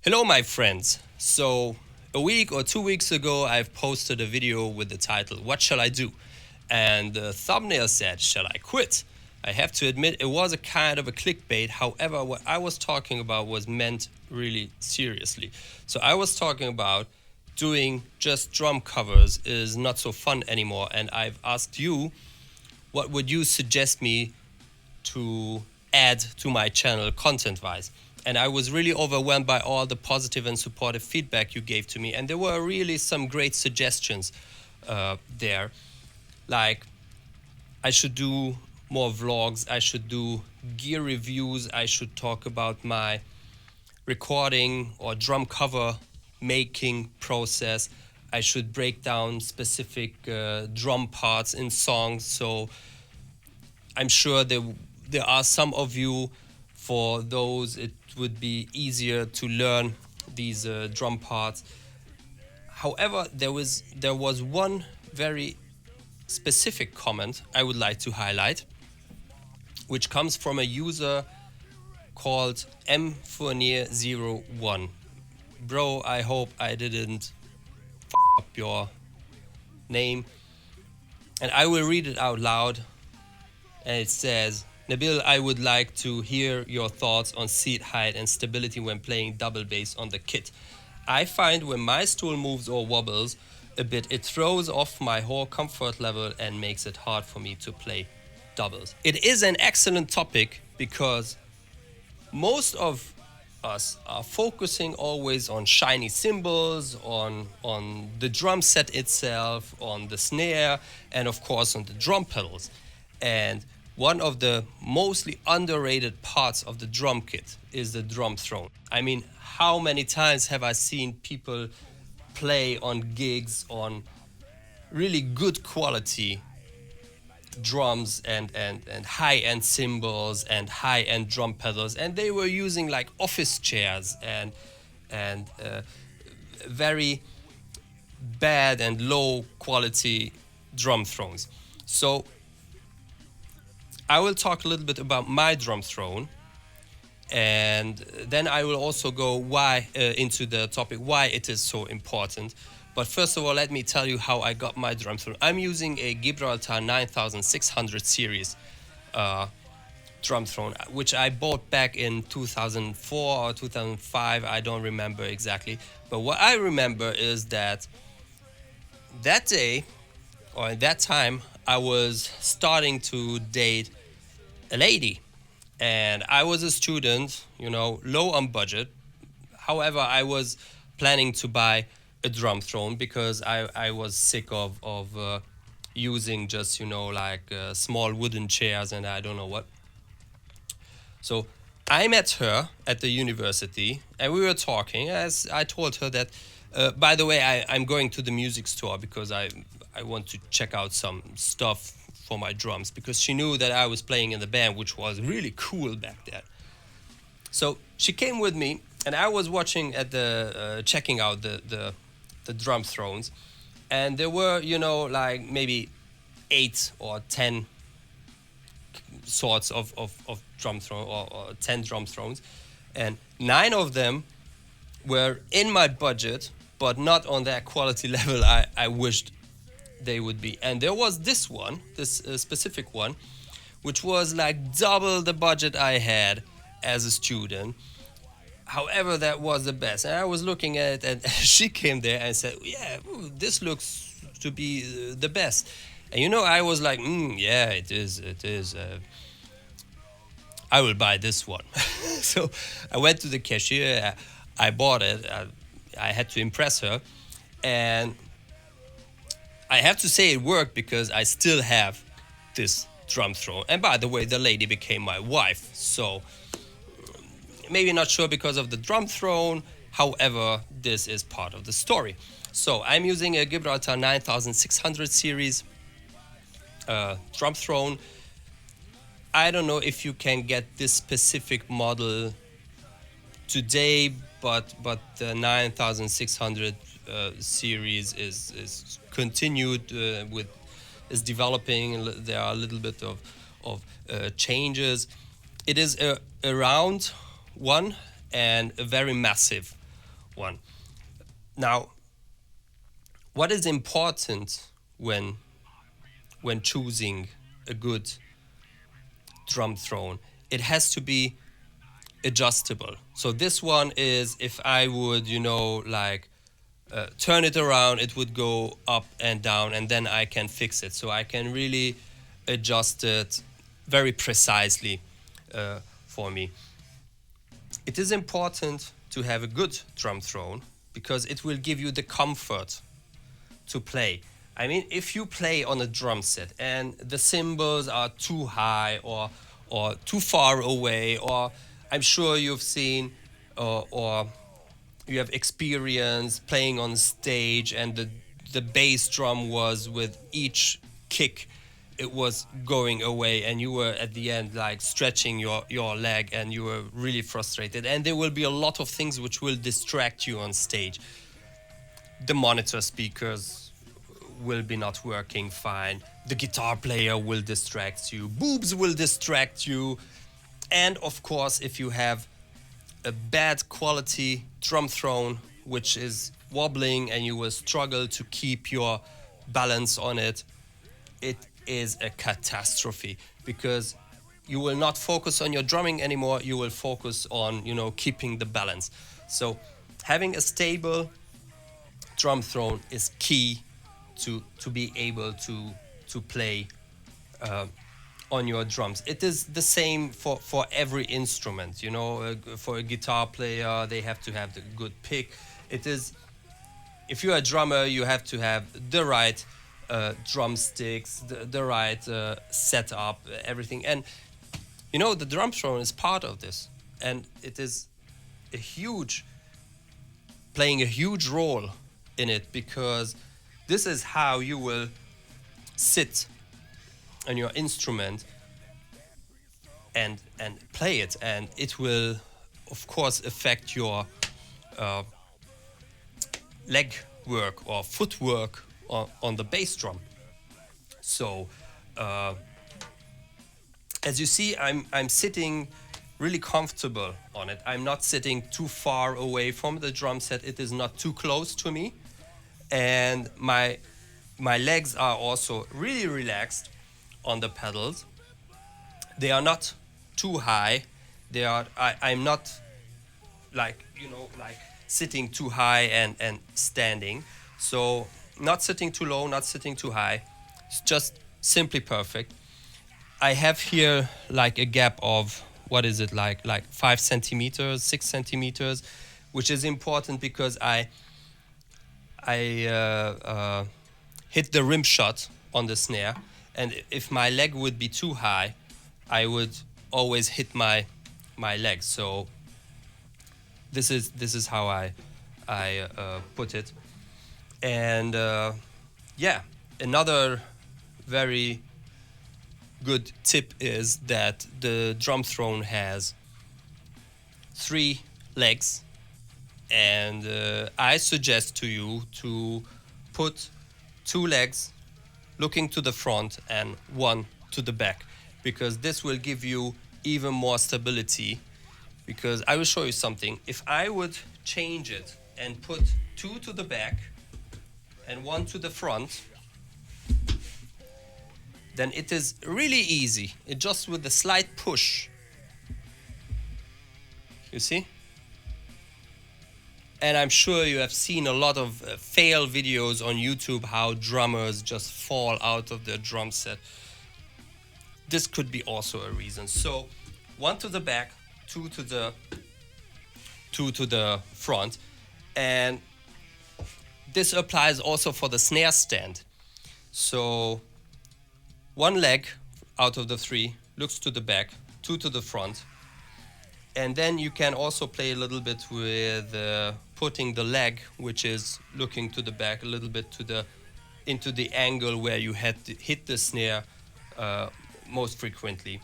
Hello, my friends. So, a week or 2 weeks ago, I've posted a video with the title, What Shall I Do? And the thumbnail said, Shall I quit? I have to admit, it was a kind of a clickbait. However, what I was talking about was meant really seriously. So, I was talking about doing just drum covers is not so fun anymore. And I've asked you, what would you suggest me to add to my channel content wise? And I was really overwhelmed by all the positive and supportive feedback you gave to me. And there were really some great suggestions there. Like, I should do more vlogs, I should do gear reviews, I should talk about my recording or drum cover making process. I should break down specific drum parts in songs. So I'm sure there are some of you, for those it would be easier to learn these drum parts. However, there was one very specific comment I would like to highlight, which comes from a user called mfournier01. Bro, I hope I didn't up your name, and I will read it out loud. And it says, Nabil, I would like to hear your thoughts on seat height and stability when playing double bass on the kit. I find when my stool moves or wobbles a bit, it throws off my whole comfort level and makes it hard for me to play doubles. It is an excellent topic because most of us are focusing always on shiny cymbals, on the drum set itself, on the snare, and of course on the drum pedals. And one of the mostly underrated parts of the drum kit is the drum throne. I mean, how many times have I seen people play on gigs on really good quality drums and high-end cymbals and high-end drum pedals, and they were using like office chairs and very bad and low quality drum thrones. So I will talk a little bit about my drum throne, and then I will also go into the topic why it is so important. But first of all, let me tell you how I got my drum throne. I'm using a Gibraltar 9600 series drum throne, which I bought back in 2004 or 2005. I don't remember exactly. But what I remember is that day, or at that time, I was starting to date a lady, and I was a student, low on budget. However, I was planning to buy a drum throne because I was sick of using just small wooden chairs and I don't know what. So I met her at the university and we were talking. As I told her that, by the way, I'm going to the music store because I want to check out some stuff for my drums, because she knew that I was playing in the band, which was really cool back then. So she came with me and I was watching at the checking out the drum thrones, and there were like maybe 8 or 10 sorts of drum throne, or 10 drum thrones, and 9 of them were in my budget but not on that quality level I wished they would be. And there was this specific one, which was like double the budget I had as a student. However, that was the best. And I was looking at it, and she came there and said, yeah, this looks to be the best. And I was like, yeah, it is. I will buy this one. So I went to the cashier, I bought it. I had to impress her. And I have to say it worked, because I still have this drum throne. And by the way, the lady became my wife. So maybe not sure because of the drum throne. However, this is part of the story. So I'm using a Gibraltar 9600 series drum throne. I don't know if you can get this specific model today, but the 9600 series is continued is developing. There are a little bit of changes. It is a round one and a very massive one. Now, what is important when choosing a good drum throne? It has to be adjustable. So this one is, if I would, like turn it around, it would go up and down, and then I can fix it. So I can really adjust it very precisely for me. It is important to have a good drum throne because it will give you the comfort to play. I mean, if you play on a drum set and the cymbals are too high or too far away, or I'm sure you've seen or you have experience playing on stage and the bass drum was with each kick it was going away and you were at the end like stretching your leg and you were really frustrated, and there will be a lot of things which will distract you on stage. The monitor speakers will be not working fine, the guitar player will distract you, boobs will distract you, and of course if you have a bad quality drum throne which is wobbling and you will struggle to keep your balance on it, it is a catastrophe because you will not focus on your drumming anymore, you will focus on keeping the balance. So having a stable drum throne is key to be able to play on your drums. It is the same for every instrument. For a guitar player, they have to have the good pick. It is, if you're a drummer, you have to have the right drumsticks, the right setup, everything. And the drum throne is part of this, and it is playing a huge role in it because this is how you will sit on your instrument and play it, and it will of course affect your leg work or footwork on the bass drum. So as you see, I'm sitting really comfortable on it. I'm not sitting too far away from the drum set, it is not too close to me, and my legs are also really relaxed on the pedals. They are not too high. I'm not like sitting too high and standing. So not sitting too low, not sitting too high. It's just simply perfect. I have here like a gap of, what is it, like 5 centimeters, 6 centimeters, which is important because I hit the rim shot on the snare, and if my leg would be too high, I would always hit my leg. So this is how I put it. And yeah, another very good tip is that the drum throne has 3 legs, and I suggest to you to put 2 legs looking to the front and 1 to the back, because this will give you even more stability. Because I will show you something. If I would change it and put 2 to the back and 1 to the front, then it is really easy. It just with a slight push. You see? And I'm sure you have seen a lot of fail videos on YouTube how drummers just fall out of their drum set. This could be also a reason. So 1 to the back, 2 to the front, and this applies also for the snare stand. So 1 leg out of the 3 looks to the back, 2 to the front, and then you can also play a little bit with putting the leg, which is looking to the back, a little bit into the angle where you had to hit the snare most frequently.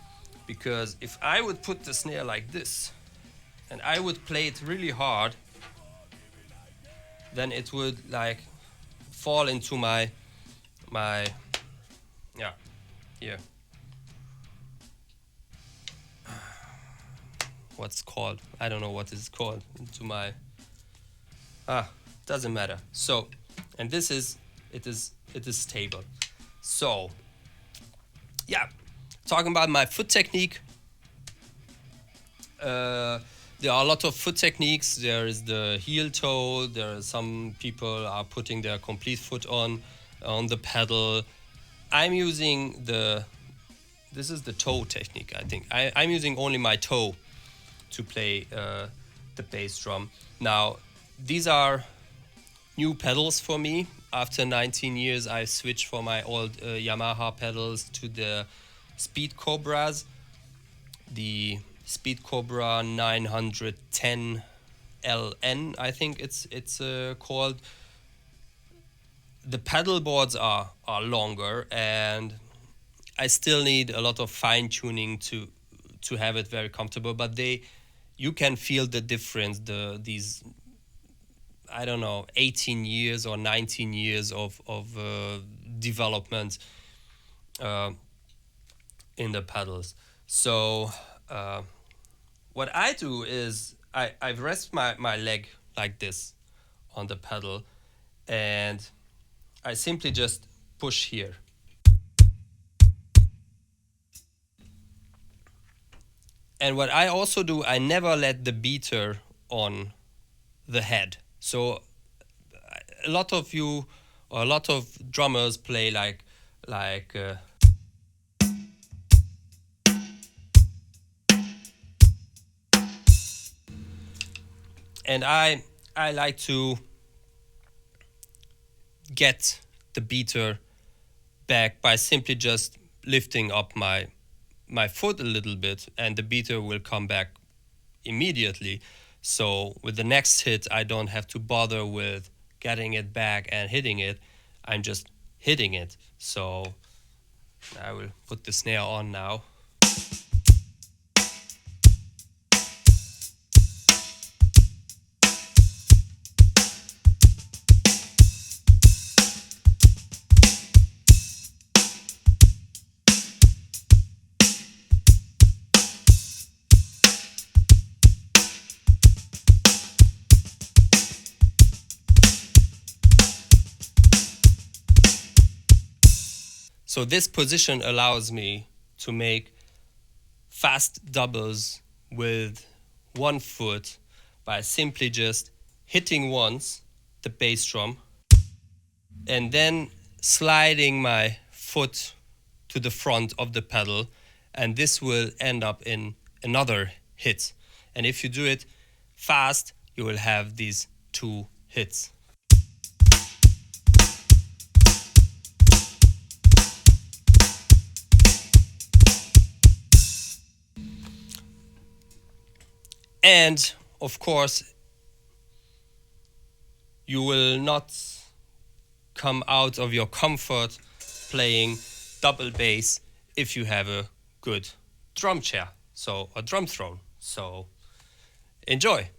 Because if I would put the snare like this and I would play it really hard, then it would like fall into my yeah, here, what's called, I don't know what it's called, into my Doesn't matter. So, and this is it is stable. So, yeah, talking about my foot technique. Uh, there are a lot of foot techniques. There is the heel toe. There are some people are putting their complete foot on the pedal. I'm using the this is the toe technique. I think I'm using only my toe to play the bass drum. Now, these are new pedals for me. After 19 years, I switched from my old Yamaha pedals to the Speed Cobras, the Speed Cobra 910 LN, I think it's called. The pedal boards are longer, and I still need a lot of fine tuning to have it very comfortable. But you can feel the difference. These, I don't know, 18 years or 19 years of development uh, in the pedals. So what I do is I rest my leg like this on the pedal, and I simply just push here. And what I also do, I never let the beater on the head. So a lot of you or a lot of drummers play like and I like to get the beater back by simply just lifting up my foot a little bit, and the beater will come back immediately. So with the next hit, I don't have to bother with getting it back and hitting it. I'm just hitting it. So I will put the snare on now. So this position allows me to make fast doubles with one foot by simply just hitting once the bass drum and then sliding my foot to the front of the pedal, and this will end up in another hit. And if you do it fast, you will have these two hits. And of course, you will not come out of your comfort playing double bass if you have a good drum chair, so a drum throne. So enjoy.